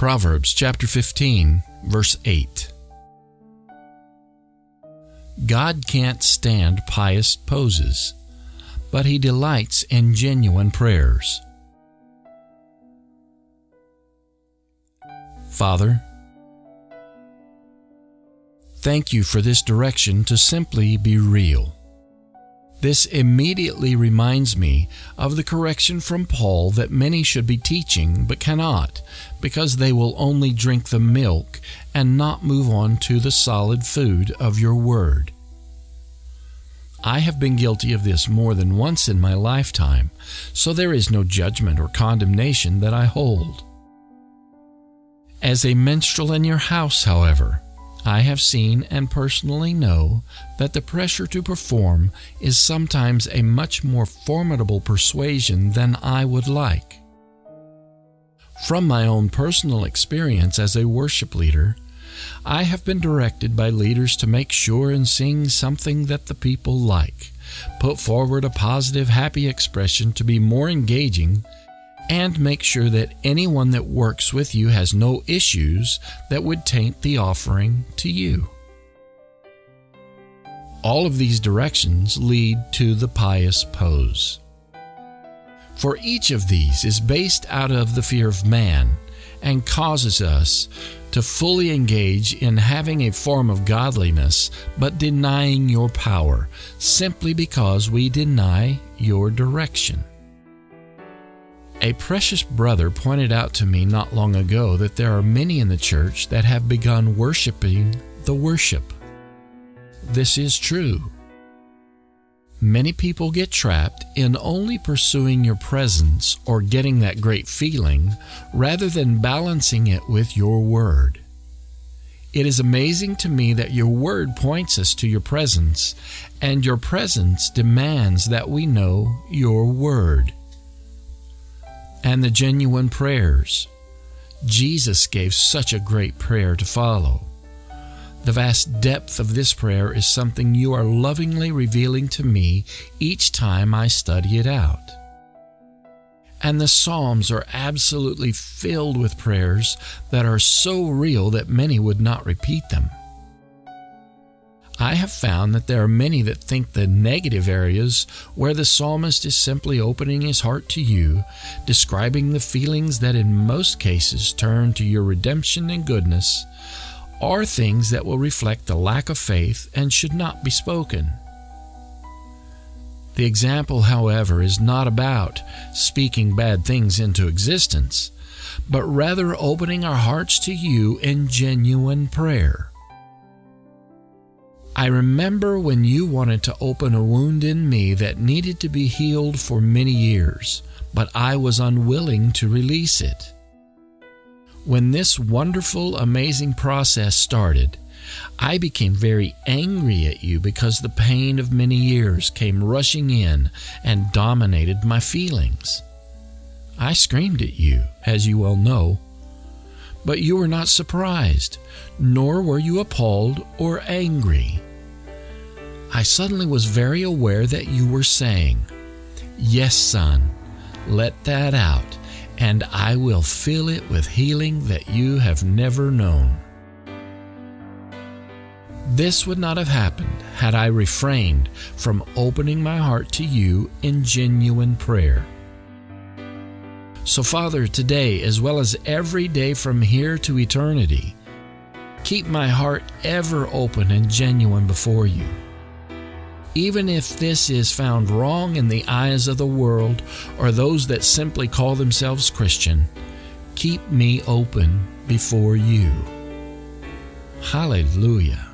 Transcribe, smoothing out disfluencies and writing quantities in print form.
Proverbs chapter 15, verse 8. God can't stand pious poses, but He delights in genuine prayers. Father, thank You for this direction to simply be real. This immediately reminds me of the correction from Paul that many should be teaching but cannot, because they will only drink the milk and not move on to the solid food of Your Word. I have been guilty of this more than once in my lifetime, so there is no judgment or condemnation that I hold. As a minstrel in your house, however, I have seen and personally know that the pressure to perform is sometimes a much more formidable persuasion than I would like. From my own personal experience as a worship leader, I have been directed by leaders to make sure and sing something that the people like, put forward a positive, happy expression to be more engaging, and make sure that anyone that works with you has no issues that would taint the offering to you. All of these directions lead to the pious pose. For each of these is based out of the fear of man and causes us to fully engage in having a form of godliness but denying Your power simply because we deny Your direction. A precious brother pointed out to me not long ago that there are many in the church that have begun worshiping the worship. This is true. Many people get trapped in only pursuing Your presence or getting that great feeling rather than balancing it with Your Word. It is amazing to me that Your Word points us to Your presence, and Your presence demands that we know Your Word. And the genuine prayers. Jesus gave such a great prayer to follow. The vast depth of this prayer is something You are lovingly revealing to me each time I study it out. And the Psalms are absolutely filled with prayers that are so real that many would not repeat them. I have found that there are many that think the negative areas where the psalmist is simply opening his heart to You, describing the feelings that in most cases turn to Your redemption and goodness, are things that will reflect the lack of faith and should not be spoken. The example, however, is not about speaking bad things into existence, but rather opening our hearts to You in genuine prayer. I remember when You wanted to open a wound in me that needed to be healed for many years, but I was unwilling to release it. When this wonderful, amazing process started, I became very angry at You because the pain of many years came rushing in and dominated my feelings. I screamed at You, as you well know, but You were not surprised, nor were You appalled or angry. I suddenly was very aware that You were saying, "Yes, son, let that out, and I will fill it with healing that you have never known." This would not have happened had I refrained from opening my heart to You in genuine prayer. So, Father, today, as well as every day from here to eternity, keep my heart ever open and genuine before You. Even if this is found wrong in the eyes of the world or those that simply call themselves Christian, keep me open before You. Hallelujah.